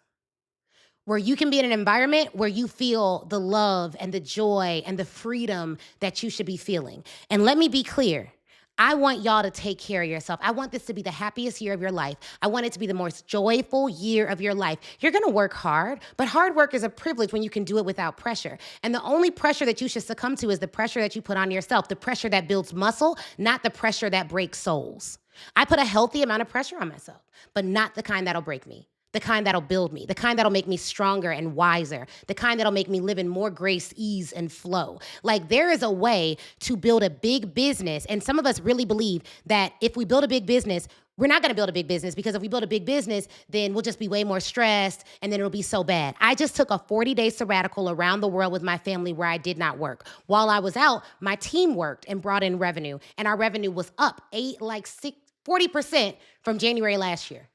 where you can be in an environment where you feel the love and the joy and the freedom that you should be feeling. And let me be clear. I want y'all to take care of yourself. I want this to be the happiest year of your life. I want it to be the most joyful year of your life. You're going to work hard, but hard work is a privilege when you can do it without pressure. And the only pressure that you should succumb to is the pressure that you put on yourself, the pressure that builds muscle, not the pressure that breaks souls. I put a healthy amount of pressure on myself, but not the kind that'll break me. The kind that'll build me, the kind that'll make me stronger and wiser, the kind that'll make me live in more grace, ease, and flow. Like, there is a way to build a big business, and some of us really believe that if we build a big business, we're not gonna build a big business, because if we build a big business, then we'll just be way more stressed, and then it'll be so bad. I just took a 40-day sabbatical around the world with my family where I did not work. While I was out, my team worked and brought in revenue, and our revenue was up 40% from January last year.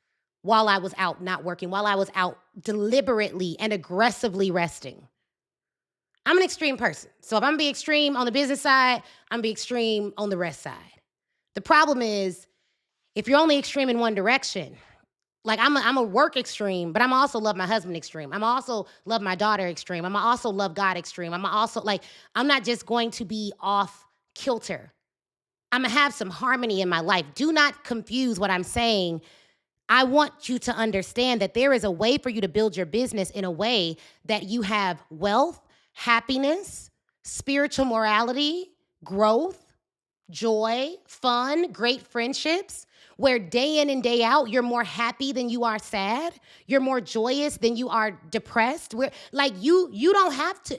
While I was out not working, while I was out deliberately and aggressively resting. I'm an extreme person. So if I'm gonna be extreme on the business side, I'm gonna be extreme on the rest side. The problem is, if you're only extreme in one direction, like I'm a work extreme, but I'm also love my husband extreme. I'm also love my daughter extreme. I'm also love God extreme. I'm not just going to be off kilter. I'm gonna have some harmony in my life. Do not confuse what I'm saying. I want you to understand that there is a way for you to build your business in a way that you have wealth, happiness, spiritual morality, growth, joy, fun, great friendships, where day in and day out, you're more happy than you are sad. You're more joyous than you are depressed. You don't have to,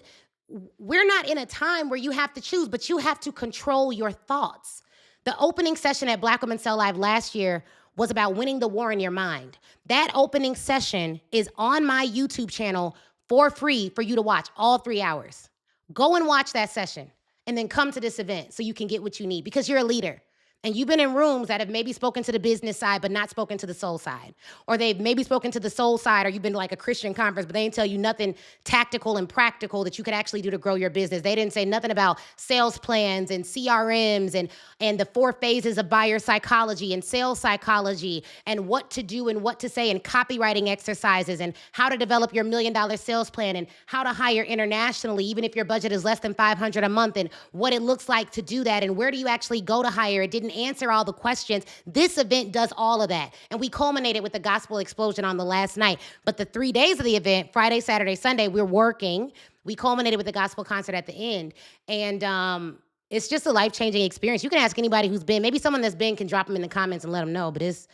we're not in a time where you have to choose, but you have to control your thoughts. The opening session at Black Women Sell Live last year was about winning the war in your mind. That opening session is on my YouTube channel for free for you to watch all 3 hours. Go and watch that session and then come to this event so you can get what you need, because you're a leader. And you've been in rooms that have maybe spoken to the business side, but not spoken to the soul side. Or they've maybe spoken to the soul side, or you've been to like a Christian conference, but they didn't tell you nothing tactical and practical that you could actually do to grow your business. They didn't say nothing about sales plans and CRMs and the 4 phases of buyer psychology and sales psychology and what to do and what to say and copywriting exercises and how to develop your $1 million sales plan and how to hire internationally, even if your budget is less than $500 a month, and what it looks like to do that and where do you actually go to hire. It didn't answer all the questions. This event does all of that. And we culminated with the gospel explosion on the last night. But the 3 days of the event, Friday, Saturday, Sunday, we're working. We culminated with the gospel concert at the end. And it's just a life-changing experience. You can ask anybody who's been. Maybe someone that's been can drop them in the comments and let them know. But it's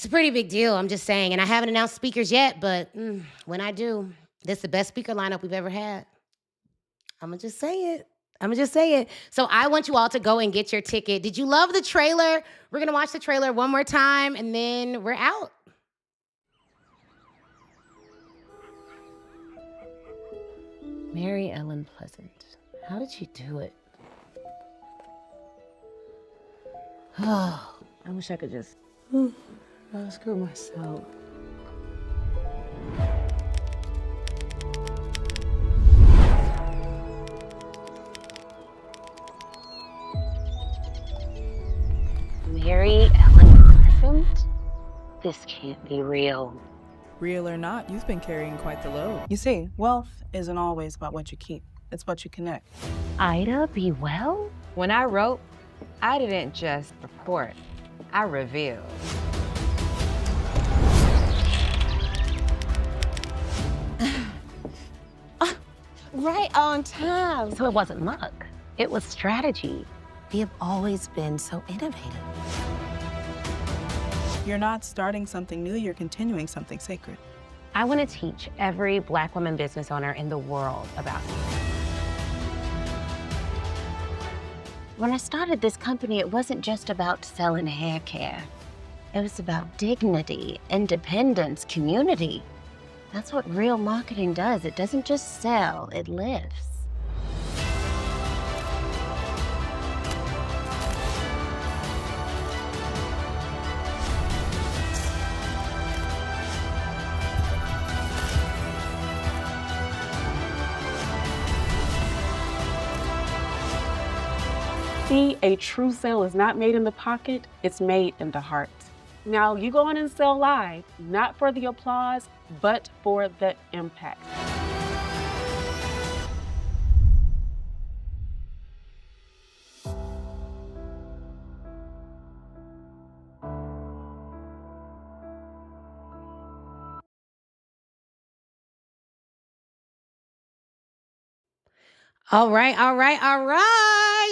a pretty big deal, I'm just saying. And I haven't announced speakers yet, but when I do, this is the best speaker lineup we've ever had. I'm going to just say it. So I want you all to go and get your ticket. Did you love the trailer? We're going to watch the trailer one more time, and then we're out. Mary Ellen Pleasant. How did she do it? Oh, I wish I could just screw myself. Mary Ellen Pleasant? This can't be real. Real or not, you've been carrying quite the load. You see, wealth isn't always about what you keep. It's what you connect. Ida B. Well? When I wrote, I didn't just report, I revealed. Right on time. So it wasn't luck. It was strategy. We have always been so innovative. You're not starting something new, you're continuing something sacred. I want to teach every Black woman business owner in the world about it. When I started this company, it wasn't just about selling hair care. It was about dignity, independence, community. That's what real marketing does. It doesn't just sell, it lives. See, a true sale is not made in the pocket, it's made in the heart. Now, you go on and sell live, not for the applause, but for the impact. All right.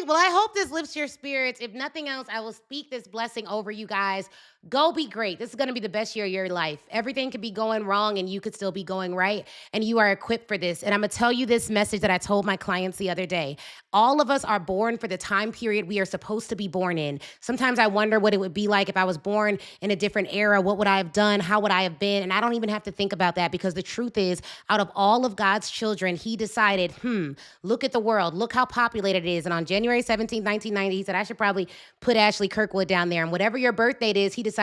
Well, I hope this lifts your spirits. If nothing else, I will speak this blessing over you guys. Go be great. This is going to be the best year of your life. Everything could be going wrong and you could still be going right. And you are equipped for this. And I'm going to tell you this message that I told my clients the other day. All of us are born for the time period we are supposed to be born in. Sometimes I wonder what it would be like if I was born in a different era. What would I have done? How would I have been? And I don't even have to think about that, because the truth is, out of all of God's children, he decided, look at the world. Look how populated it is. And on January 17, 1990, he said, I should probably put Ashley Kirkwood down there. And whatever your birth date is, he decided,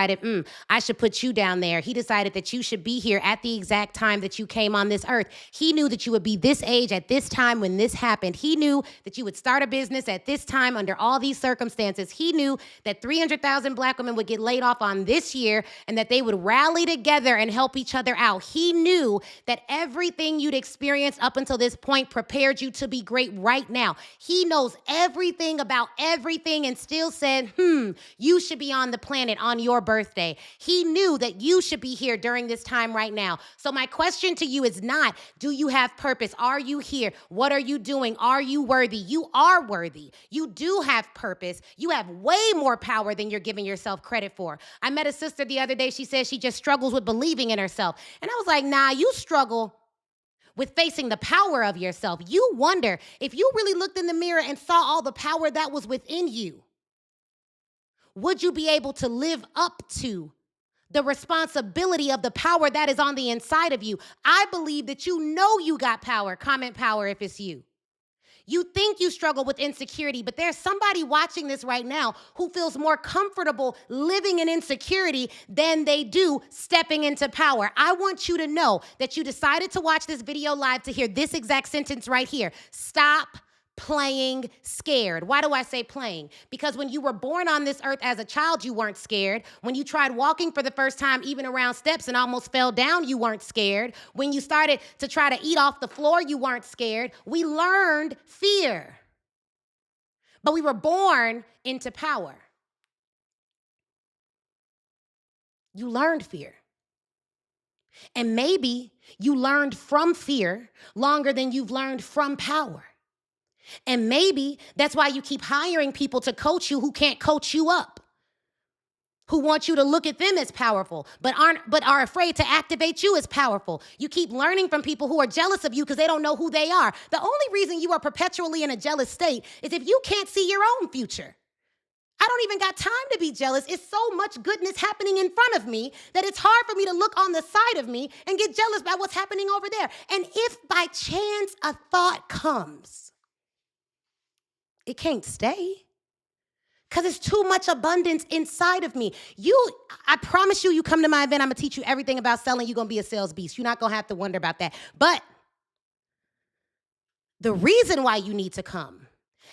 I should put you down there. He decided that you should be here at the exact time that you came on this earth. He knew that you would be this age at this time when this happened. He knew that you would start a business at this time under all these circumstances. He knew that 300,000 Black women would get laid off on this year and that they would rally together and help each other out. He knew that everything you'd experienced up until this point prepared you to be great right now. He knows everything about everything and still said, you should be on the planet on your birthday. He knew that you should be here during this time right now. So my question to you is not, do you have purpose? Are you here? What are you doing? Are you worthy? You are worthy. You do have purpose. You have way more power than you're giving yourself credit for. I met a sister the other day. She said she just struggles with believing in herself. And I was like, nah, you struggle with facing the power of yourself. You wonder if you really looked in the mirror and saw all the power that was within you, would you be able to live up to the responsibility of the power that is on the inside of you? I believe that you know you got power. Comment power if it's you. You think you struggle with insecurity, but there's somebody watching this right now who feels more comfortable living in insecurity than they do stepping into power. I want you to know that you decided to watch this video live to hear this exact sentence right here. Stop playing scared. Why do I say playing? Because when you were born on this earth as a child, you weren't scared. When you tried walking for the first time, even around steps and almost fell down, you weren't scared. When you started to try to eat off the floor, you weren't scared. We learned fear. But we were born into power. You learned fear. And maybe you learned from fear longer than you've learned from power. And maybe that's why you keep hiring people to coach you who can't coach you up, who want you to look at them as powerful, but are afraid to activate you as powerful. You keep learning from people who are jealous of you because they don't know who they are. The only reason you are perpetually in a jealous state is if you can't see your own future. I don't even got time to be jealous. It's so much goodness happening in front of me that it's hard for me to look on the side of me and get jealous by what's happening over there. And if by chance a thought comes, it can't stay because it's too much abundance inside of me. I promise you come to my event, I'm going to teach you everything about selling. You're going to be a sales beast. You're not going to have to wonder about that. But the reason why you need to come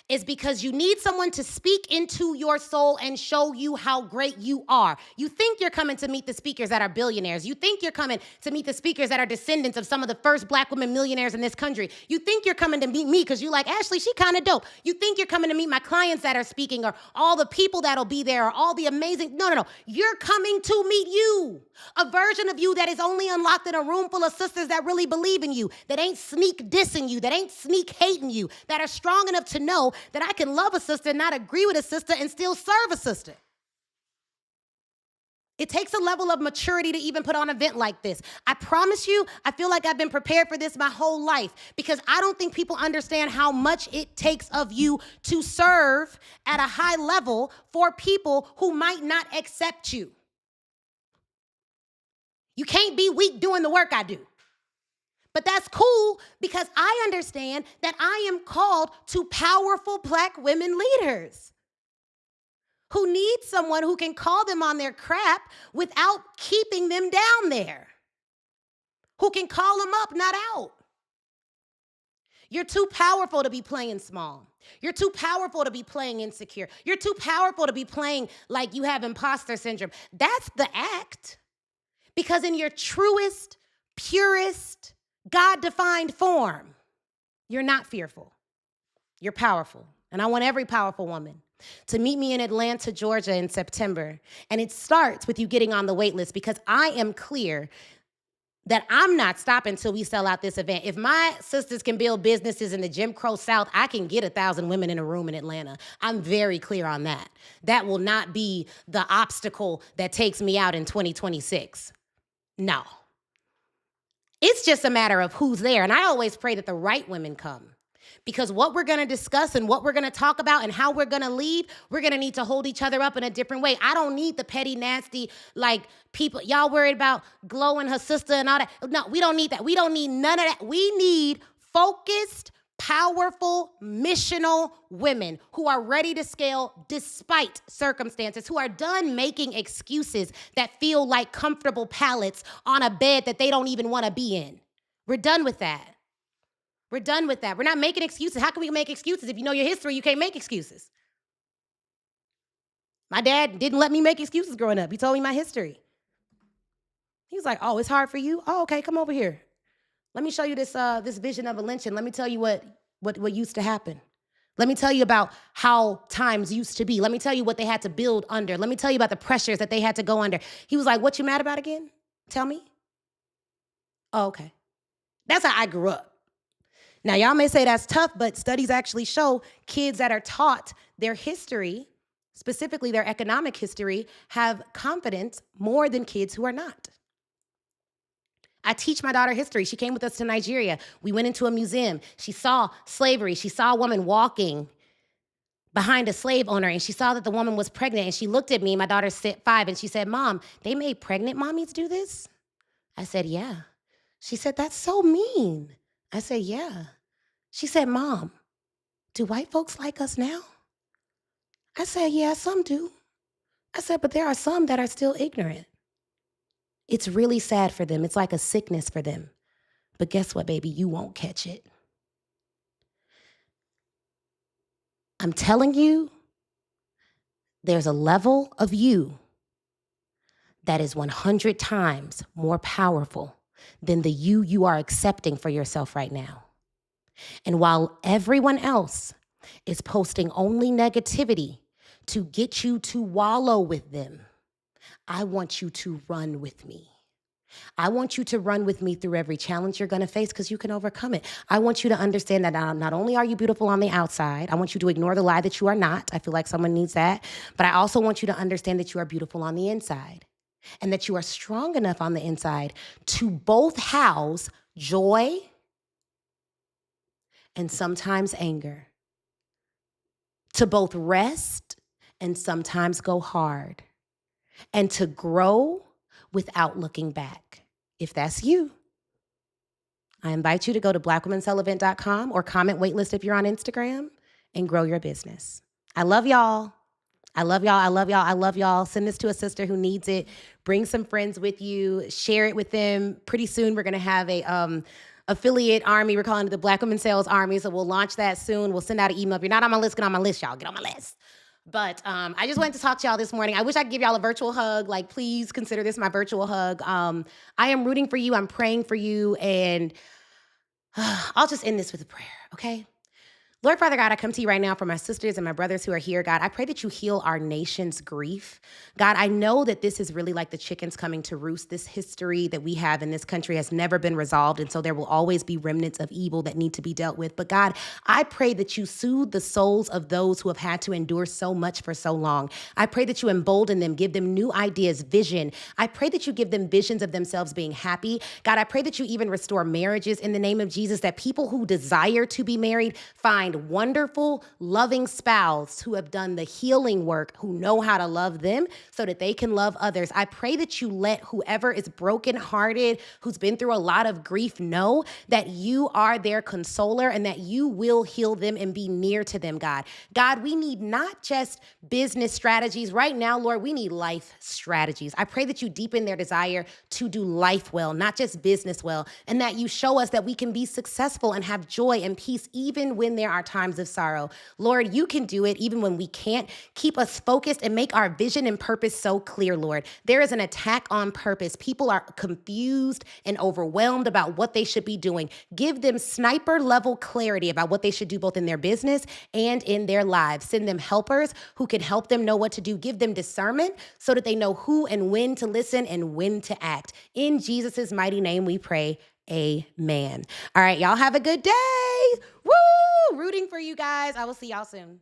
is because you need someone to speak into your soul and show you how great you are. You think you're coming to meet the speakers that are billionaires. You think you're coming to meet the speakers that are descendants of some of the first Black women millionaires in this country. You think you're coming to meet me because you're like, Ashley, she kind of dope. You think you're coming to meet my clients that are speaking or all the people that'll be there or all the amazing, no. You're coming to meet you, a version of you that is only unlocked in a room full of sisters that really believe in you, that ain't sneak dissing you, that ain't sneak hating you, that are strong enough to know that I can love a sister and not agree with a sister and still serve a sister. It takes a level of maturity to even put on an event like this. I promise you, I feel like I've been prepared for this my whole life because I don't think people understand how much it takes of you to serve at a high level for people who might not accept you. You can't be weak doing the work I do. But that's cool because I understand that I am called to powerful Black women leaders who need someone who can call them on their crap without keeping them down there, who can call them up, not out. You're too powerful to be playing small. You're too powerful to be playing insecure. You're too powerful to be playing like you have imposter syndrome. That's the act. Because in your truest, purest, God-defined form, you're not fearful. You're powerful. And I want every powerful woman to meet me in Atlanta, Georgia in September. And it starts with you getting on the wait list because I am clear that I'm not stopping until we sell out this event. If my sisters can build businesses in the Jim Crow South, I can get 1,000 women in a room in Atlanta. I'm very clear on that. That will not be the obstacle that takes me out in 2026. No. It's just a matter of who's there. And I always pray that the right women come. Because what we're going to discuss and what we're going to talk about and how we're going to lead, we're going to need to hold each other up in a different way. I don't need the petty, nasty, like people, y'all worried about glowing her sister and all that. No, we don't need that. We don't need none of that. We need focused, powerful, missional women who are ready to scale despite circumstances, who are done making excuses that feel like comfortable pallets on a bed that they don't even want to be in. We're done with that. We're done with that. We're not making excuses. How can we make excuses? If you know your history, you can't make excuses. My dad didn't let me make excuses growing up. He told me my history. He was like, oh, it's hard for you? Oh, okay, come over here. Let me show you this vision of a lynching. Let me tell you what used to happen. Let me tell you about how times used to be. Let me tell you what they had to build under. Let me tell you about the pressures that they had to go under. He was like, what you mad about again? Tell me. Oh, okay. That's how I grew up. Now, y'all may say that's tough, but studies actually show kids that are taught their history, specifically their economic history, have confidence more than kids who are not. I teach my daughter history. She came with us to Nigeria. We went into a museum. She saw slavery. She saw a woman walking behind a slave owner, and she saw that the woman was pregnant, and she looked at me, my daughter's 5, and she said, Mom, they made pregnant mommies do this? I said, yeah. She said, that's so mean. I said, yeah. She said, Mom, do white folks like us now? I said, yeah, some do. I said, but there are some that are still ignorant. It's really sad for them. It's like a sickness for them. But guess what, baby? You won't catch it. I'm telling you, there's a level of you that is 100 times more powerful than the you are accepting for yourself right now. And while everyone else is posting only negativity to get you to wallow with them, I want you to run with me. I want you to run with me through every challenge you're going to face because you can overcome it. I want you to understand that not only are you beautiful on the outside, I want you to ignore the lie that you are not. I feel like someone needs that. But I also want you to understand that you are beautiful on the inside and that you are strong enough on the inside to both house joy and sometimes anger, to both rest and sometimes go hard, and to grow without looking back. If that's you, I invite you to go to blackwomansellevent.com or comment waitlist if you're on Instagram and grow your business. I love y'all. I love y'all. I love y'all. I love y'all. Send this to a sister who needs it. Bring some friends with you. Share it with them. Pretty soon we're going to have a affiliate army. We're calling it the Black Women Sales Army. So we'll launch that soon. We'll send out an email. If you're not on my list, get on my list, y'all. Get on my list. But I just wanted to talk to y'all this morning. I wish I could give y'all a virtual hug. Like, please consider this my virtual hug. I am rooting for you. I'm praying for you. And I'll just end this with a prayer, okay? Lord, Father God, I come to you right now for my sisters and my brothers who are here. God, I pray that you heal our nation's grief. God, I know that this is really like the chickens coming to roost. This history that we have in this country has never been resolved, and so there will always be remnants of evil that need to be dealt with. But God, I pray that you soothe the souls of those who have had to endure so much for so long. I pray that you embolden them, give them new ideas, vision. I pray that you give them visions of themselves being happy. God, I pray that you even restore marriages in the name of Jesus, that people who desire to be married find wonderful, loving spouse who have done the healing work, who know how to love them so that they can love others. I pray that you let whoever is brokenhearted, who's been through a lot of grief, know that you are their consoler and that you will heal them and be near to them, God. God, we need not just business strategies. Right now, Lord, we need life strategies. I pray that you deepen their desire to do life well, not just business well, and that you show us that we can be successful and have joy and peace even when there are times of sorrow. Lord, you can do it even when we can't. Keep us focused and make our vision and purpose so clear, Lord. There is an attack on purpose. People are confused and overwhelmed about what they should be doing. Give them sniper level clarity about what they should do both in their business and in their lives. Send them helpers who can help them know what to do. Give them discernment so that they know who and when to listen and when to act. In Jesus' mighty name we pray. Amen. All right, y'all have a good day. Woo! Rooting for you guys. I will see y'all soon.